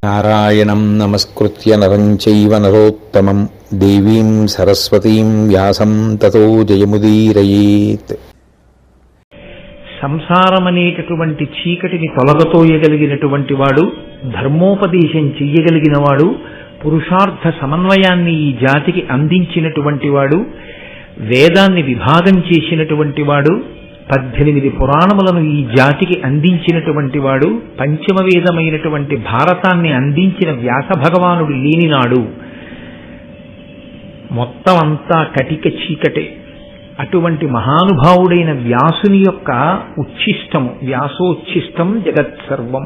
నారాయణం నమస్కృత్య నరం చైవ నరోత్తమం దేవీం సరస్వతీం వ్యాసం తతో జయముదీరయేత్. సంసారమనేటటువంటి చీకటిని తొలగతోయగలిగినటువంటి వాడు, ధర్మోపదేశం చెయ్యగలిగిన వాడు, పురుషార్థ సమన్వయాన్ని ఈ జాతికి అందించినటువంటి వాడు, వేదాన్ని విభాగం చేసినటువంటి వాడు, 18 పురాణములను ఈ జాతికి అందించినటువంటి వాడు, పంచమ వేదమైనటువంటి భారతాన్ని అందించిన వ్యాస భగవానుడు లేనినాడు మొత్తం అంతా కటిక చీకటే. అటువంటి మహానుభావుడైన వ్యాసుని యొక్క ఉచ్ఛిష్టము, వ్యాసోచ్ఛిష్టం జగత్సర్వం,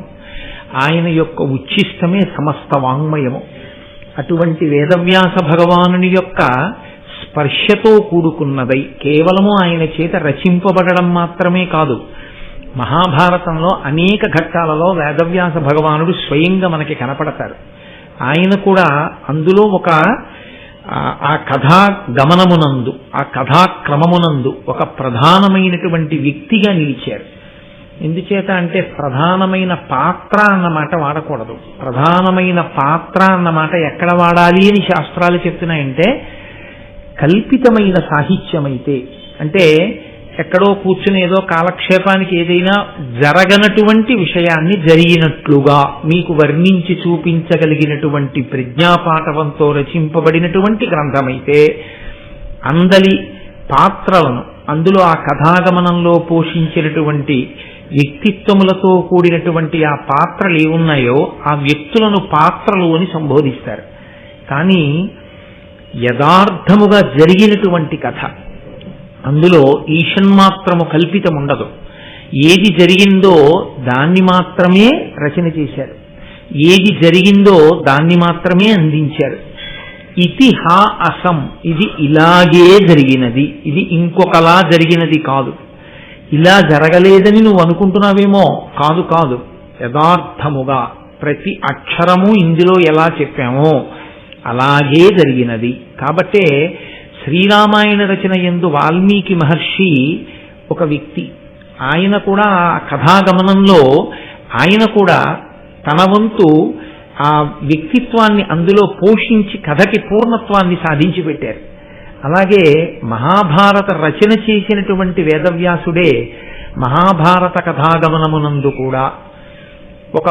ఆయన యొక్క ఉచ్ఛిష్టమే సమస్త వాంగ్మయము. అటువంటి వేదవ్యాస భగవానుని యొక్క స్పర్శతో కూడుకున్నదై కేవలము ఆయన చేత రచింపబడడం మాత్రమే కాదు, మహాభారతంలో అనేక ఘట్టాలలో వేదవ్యాస భగవానుడు స్వయంగా మనకి కనపడతారు. ఆయన కూడా అందులో ఆ కథా గమనమునందు, ఆ కథాక్రమమునందు ఒక ప్రధానమైనటువంటి వ్యక్తిగా నిలిచారు. ఎందుచేత అంటే ప్రధానమైన పాత్ర అన్నమాట వాడకూడదు. ప్రధానమైన పాత్ర అన్నమాట ఎక్కడ వాడాలి అని శాస్త్రాలు చెప్తున్నాయంటే, కల్పితమైన సాహిత్యమైతే, అంటే ఎక్కడో కూర్చుని ఏదో కాలక్షేపానికి ఏదైనా జరగనటువంటి విషయాన్ని జరిగినట్లుగా మీకు వర్ణించి చూపించగలిగినటువంటి ప్రజ్ఞాపాఠవంతో రచింపబడినటువంటి గ్రంథమైతే, అందలి పాత్రలను అందులో ఆ కథాగమనంలో పోషించినటువంటి వ్యక్తిత్వములతో కూడినటువంటి ఆ పాత్రలు ఏమున్నాయో ఆ వ్యక్తులను పాత్రలు అని సంబోధిస్తారు. కానీ యథార్థముగా జరిగినటువంటి కథ, అందులో ఈషన్మాత్రము కల్పితం ఉండదు. ఏది జరిగిందో దాన్ని మాత్రమే రచన చేశారు, ఏది జరిగిందో దాన్ని మాత్రమే అందించారు. ఇతిహా అసం, ఇది ఇలాగే జరిగినది, ఇది ఇంకొకలా జరిగినది కాదు. ఇలా జరగలేదని నువ్వు అనుకుంటున్నావేమో, కాదు కాదు, యథార్థముగా ప్రతి అక్షరము ఇందులో ఎలా చెప్పామో అలాగే జరిగినది. కాబట్టే శ్రీరామాయణ రచన యందు వాల్మీకి మహర్షి ఒక వ్యక్తి. ఆయన కూడా ఆ కథాగమనంలో ఆయన కూడా తన వంతు ఆ వ్యక్తిత్వాన్ని అందులో పోషించి కథకి పూర్ణత్వాన్ని సాధించి పెట్టారు. అలాగే మహాభారత రచన చేసినటువంటి వేదవ్యాసుడే మహాభారత కథాగమనమునందు కూడా ఒక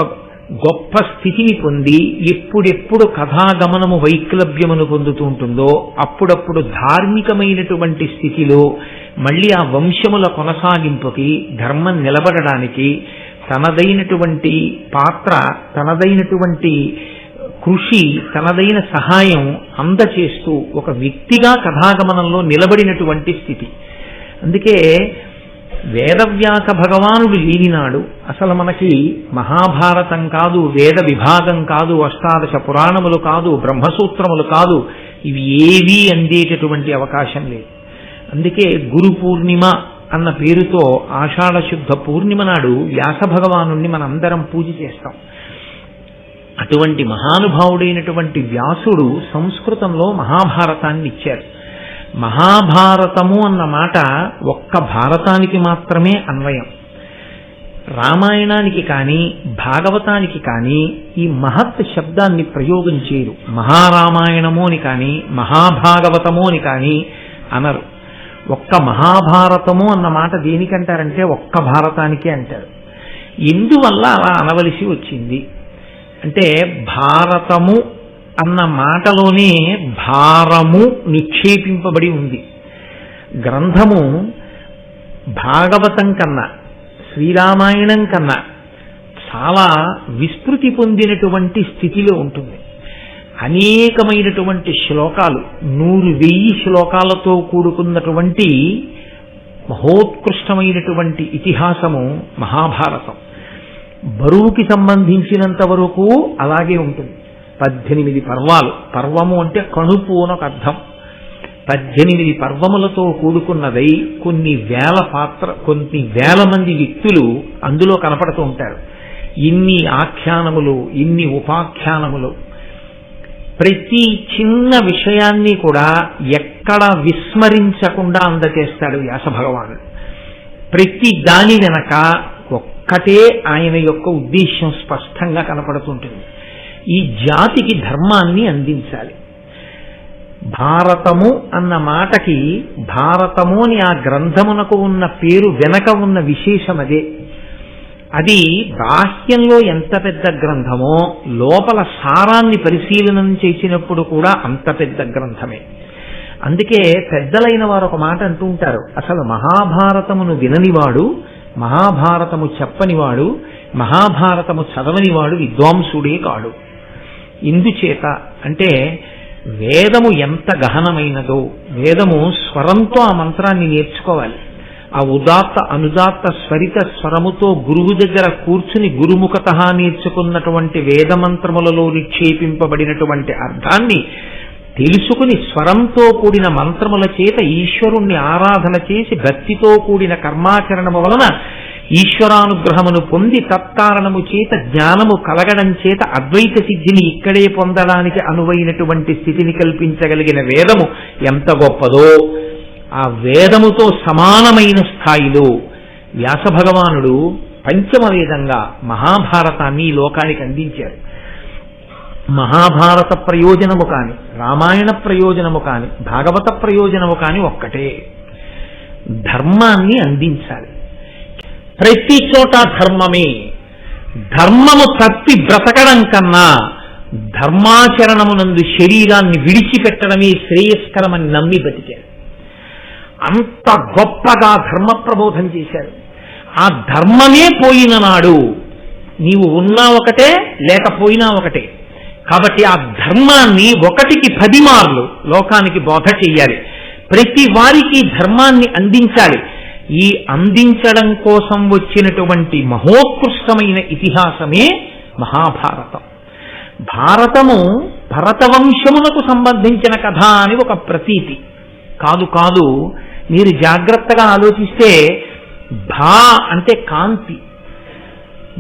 గొప్ప స్థితిని పొంది, ఎప్పుడెప్పుడు కథాగమనము వైక్లభ్యమును పొందుతూ ఉంటుందో అప్పుడప్పుడు ధార్మికమైనటువంటి స్థితిలో మళ్ళీ ఆ వంశముల కొనసాగింపుకి, ధర్మం నిలబడడానికి తనదైనటువంటి పాత్ర, తనదైనటువంటి కృషి, తనదైన సహాయం అందచేస్తూ ఒక వ్యక్తిగా కథాగమనంలో నిలబడినటువంటి స్థితి. అందుకే వేదవ్యాస భగవానుడు లేనినాడు అసలు మనకి మహాభారతం కాదు, వేద విభాగం కాదు, అష్టాదశ పురాణములు కాదు, బ్రహ్మసూత్రములు కాదు, ఇవి ఏవీ అందేటటువంటి అవకాశం లేదు. అందుకే గురు పూర్ణిమ అన్న పేరుతో ఆషాఢ శుద్ధ పూర్ణిమ నాడు వ్యాస భగవానుణ్ణి మనందరం పూజ చేస్తాం. అటువంటి మహానుభావుడైనటువంటి వ్యాసుడు సంస్కృతంలో మహాభారతాన్ని ఇచ్చారు. మహాభారతము అన్న మాట ఒక్క భారతానికి మాత్రమే అన్వయం. రామాయణానికి కానీ భాగవతానికి కానీ ఈ మహత్ శబ్దాన్ని ప్రయోగం చేయరు. మహారామాయణము అని కానీ మహాభాగవతము అని కానీ అనరు. ఒక్క మహాభారతము అన్న మాట దేనికంటారంటే ఒక్క భారతానికే అంటారు. ఎందువల్ల అలా అనవలసి వచ్చింది అంటే, భారతము అన్న మాటలోనే భారము నిక్షేపింపబడి ఉంది. గ్రంథము భాగవతం కన్నా, శ్రీరామాయణం కన్నా చాలా విస్తృతి పొందినటువంటి స్థితిలో ఉంటుంది. అనేకమైనటువంటి శ్లోకాలు, 100,000 శ్లోకాలతో కూడుకున్నటువంటి మహోత్కృష్టమైనటువంటి ఇతిహాసము మహాభారతం. బరువుకి సంబంధించినంత వరకు అలాగే ఉంటుంది. 18 పర్వాలు, పర్వము అంటే కణుపు అని ఒక అర్థం. 18 పర్వములతో కూడుకున్నదై కొన్ని వేల మంది వ్యక్తులు అందులో కనపడుతూ ఉంటారు. ఇన్ని ఆఖ్యానములు, ఇన్ని ఉపాఖ్యానములు, ప్రతి చిన్న విషయాన్ని కూడా ఎక్కడ విస్మరించకుండా అందచేస్తాడు వ్యాస భగవానుడు. ప్రతి దాని వెనక ఒక్కటే ఆయన యొక్క ఉద్దేశ్యం స్పష్టంగా కనపడుతుంటుంది. ఈ జాతికి ధర్మాన్ని అందించాలి. భారతము అన్న మాటకి భారతము అని ఆ గ్రంథమునకు ఉన్న పేరు వెనక ఉన్న విశేషం అదే. అది బాహ్యంలో ఎంత పెద్ద గ్రంథమో లోపల సారాన్ని పరిశీలనం చేసినప్పుడు కూడా అంత పెద్ద గ్రంథమే. అందుకే పెద్దలైన వారు ఒక మాట అంటూ ఉంటారు, అసలు మహాభారతమును విననివాడు, మహాభారతము చెప్పనివాడు, మహాభారతము చదవనివాడు విద్వాంసుడే కాడు. ఇందుచేత అంటే వేదము ఎంత గహనమైనదో, వేదము స్వరంతో ఆ మంత్రాన్ని నేర్చుకోవాలి. ఆ ఉదాత్త అనుదాత్త స్వరిత స్వరముతో గురువు దగ్గర కూర్చుని గురుముఖత నేర్చుకున్నటువంటి వేదమంత్రములలో నిక్షేపింపబడినటువంటి అర్థాన్ని తెలుసుకుని స్వరంతో కూడిన మంత్రముల చేత ఈశ్వరుణ్ణి ఆరాధన చేసి భక్తితో కూడిన కర్మాచరణము వలన ఈశ్వరానుగ్రహమును పొంది తత్కారణము చేత జ్ఞానము కలగడం చేత అద్వైత సిద్ధిని ఇక్కడే పొందడానికి అనువైనటువంటి స్థితిని కల్పించగలిగిన వేదము ఎంత గొప్పదో, ఆ వేదముతో సమానమైన స్థాయిలో వ్యాస భగవానుడు పంచమ వేదంగా మహాభారతాన్ని ఈ లోకానికి అందించారు. మహాభారత ప్రయోజనము కాని, రామాయణ ప్రయోజనము కాని, భాగవత ప్రయోజనము కాని ఒక్కటే, ధర్మాన్ని అందించాలి. ప్రతి చోట ధర్మమే. ధర్మము తప్పి బ్రతకడం కన్నా ధర్మాచరణమునందు శరీరాన్ని విడిచిపెట్టడమే శ్రేయస్కరమని నమ్మి బతికారు. అంత గొప్పగా ధర్మ ప్రబోధం చేశారు. ఆ ధర్మమే పోయిన నాడు నీవు ఉన్నా ఒకటే, లేకపోయినా ఒకటే. కాబట్టి ఆ ధర్మాన్ని 1కి 10 మార్లు లోకానికి బోధ చెయ్యాలి. ప్రతి వారికి ధర్మాన్ని అందించాలి. ఈ అందించడం కోసం వచ్చినటువంటి మహోత్కృష్టమైన ఇతిహాసమే మహాభారతం. భారతము భరతవంశమునకు సంబంధించిన కథ అని ఒక ప్రతీతి కాదు. మీరు జాగ్రత్తగా ఆలోచిస్తే భా అంటే కాంతి,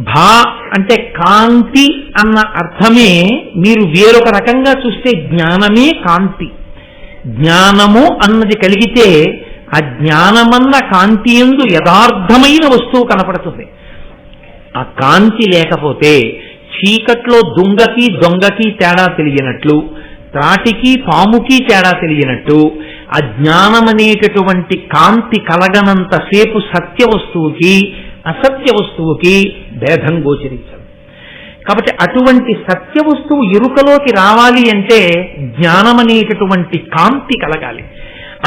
భా అంటే కాంతి అన్న అర్థమే మీరు వేరొక రకంగా చూస్తే జ్ఞానమే కాంతి. జ్ఞానము అన్నది కలిగితే ఆ జ్ఞానమన్న కాంతి యందు యథార్థమైన వస్తువు కనపడుతుంది. ఆ కాంతి లేకపోతే చీకట్లో దుంగకి దొంగకి తేడా తెలియనట్లు, త్రాటికి పాముకి తేడా తెలియనట్టు, ఆ జ్ఞానమనేటటువంటి కాంతి కలగనంతసేపు సత్య వస్తువుకి అసత్య వస్తువుకి భేదం గోచరించదు. కాబట్టి అటువంటి సత్య వస్తువు ఎరుకలోకి రావాలి అంటే జ్ఞానమనేటటువంటి కాంతి కలగాలి.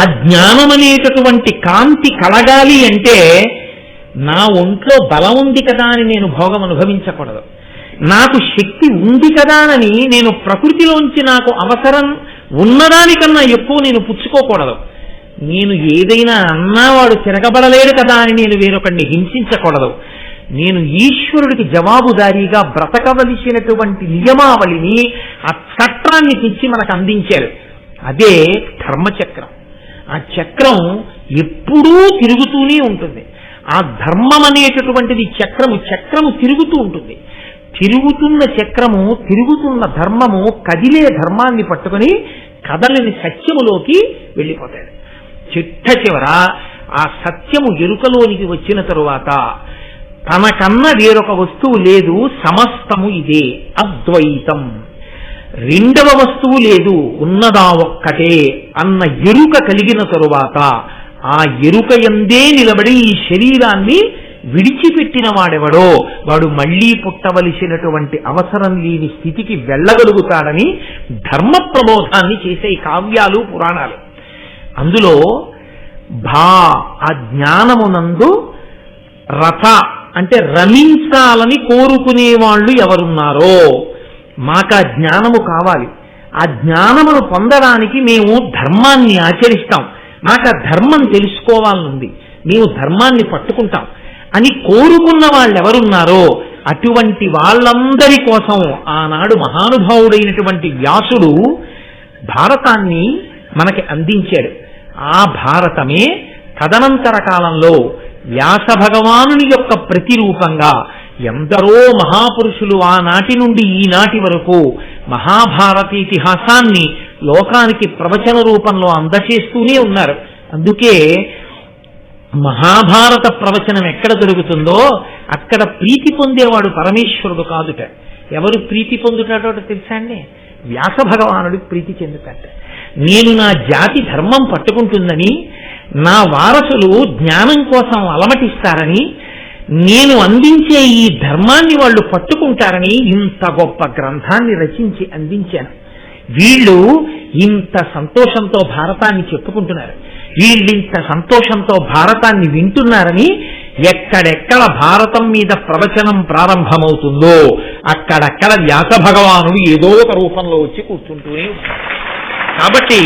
ఆ జ్ఞానమనేటటువంటి కాంతి కలగాలి అంటే నా ఒంట్లో బలం ఉంది కదా అని నేను భోగం అనుభవించకూడదు. నాకు శక్తి ఉంది కదా అని నేను ప్రకృతిలోంచి నాకు అవసరం ఉన్నదానికన్నా ఎక్కువ నేను పుచ్చుకోకూడదు. నేను ఏదైనా అన్నా వాడు తిరగబడలేడు కదా అని నేను వేరొకడిని హింసించకూడదు. నేను ఈశ్వరుడికి జవాబుదారీగా బ్రతకవలసినటువంటి నియమావళిని, ఆ చట్రాన్ని తెచ్చి మనకు అందించారు. అదే ధర్మచక్రం. ఆ చక్రం ఎప్పుడూ తిరుగుతూనే ఉంటుంది. ఆ ధర్మం అనేటటువంటిది చక్రము తిరుగుతూ ఉంటుంది. తిరుగుతున్న చక్రము, తిరుగుతున్న ధర్మము కదిలే ధర్మాన్ని పట్టుకుని కదలని సత్యములోకి వెళ్ళిపోతాడు. చిట్ట చివర ఆ సత్యము ఎరుకలోనికి వచ్చిన తరువాత తనకన్నా వేరొక వస్తువు లేదు, సమస్తము ఇదే, అద్వైతం. రెండవ వస్తువు లేదు, ఉన్నదా ఒక్కటే అన్న ఎరుక కలిగిన తరువాత ఆ ఎరుక యందే నిలబడి ఈ శరీరాన్ని విడిచిపెట్టిన వాడెవడో వాడు మళ్లీ పుట్టవలసినటువంటి అవసరం లేని స్థితికి వెళ్ళగలుగుతాడని ధర్మ ప్రబోధాన్ని చేసే కావ్యాలు, పురాణాలు. అందులో ఆ జ్ఞానమునందు రథ అంటే రమించాలని కోరుకునే వాళ్ళు ఎవరున్నారో మాకు ఆ జ్ఞానము కావాలి, ఆ జ్ఞానమును పొందడానికి మేము ధర్మాన్ని ఆచరిస్తాం, మాకు ఆ ధర్మం తెలుసుకోవాలనుంది, మేము ధర్మాన్ని పట్టుకుంటాం అని కోరుకున్న వాళ్ళు ఎవరున్నారో అటువంటి వాళ్ళందరి కోసం ఆనాడు మహానుభావుడైనటువంటి వ్యాసుడు భారతాన్ని మనకి అందించాడు. ఆ భారతమే తదనంతర కాలంలో వ్యాస భగవానుని యొక్క ప్రతిరూపంగా ఎందరో మహాపురుషులు ఆనాటి నుండి ఈనాటి వరకు మహాభారత ఇతిహాసాన్ని లోకానికి ప్రవచన రూపంలో అందచేస్తూనే ఉన్నారు. అందుకే మహాభారత ప్రవచనం ఎక్కడ దొరుకుతుందో అక్కడ ప్రీతి పొందేవాడు పరమేశ్వరుడు కాదుట. ఎవరు ప్రీతి పొందుతాడో తెలుసా అండి? వ్యాస భగవానుడు ప్రీతి చెందుతాడు. నేను నా జాతి ధర్మం పట్టుకుంటుందని, నా వారసులు జ్ఞానం కోసం అలమటిస్తారని, నేను అందించే ఈ ధర్మాన్ని వాళ్ళు పట్టుకుంటారని ఇంత గొప్ప గ్రంథాన్ని రచించి అందించాను. వీళ్ళు ఇంత సంతోషంతో భారతాన్ని చెప్పుకుంటున్నారు, వీళ్ళింత సంతోషంతో భారతాన్ని వింటున్నారని ఎక్కడెక్కడ భారతం మీద ప్రవచనం ప్రారంభమవుతుందో అక్కడక్కడ వ్యాస భగవానుడు ఏదో ఒక రూపంలో వచ్చి కూర్చుంటూనే ఉంటాడు. కాబట్టి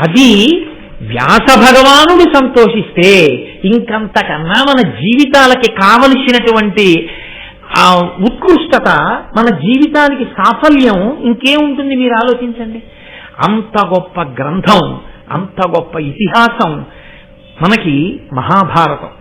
అది వ్యాస భగవానుడు సంతోషిస్తే ఇంకంతకన్నా మన జీవితాలకి కావలసినటువంటి ఆ ఉత్కృష్టత, మన జీవితానికి సాఫల్యం ఇంకేముంటుంది మీరు ఆలోచించండి. అంత గొప్ప గ్రంథం, అంత గొప్ప ఇతిహాసం మనకి మహాభారతం.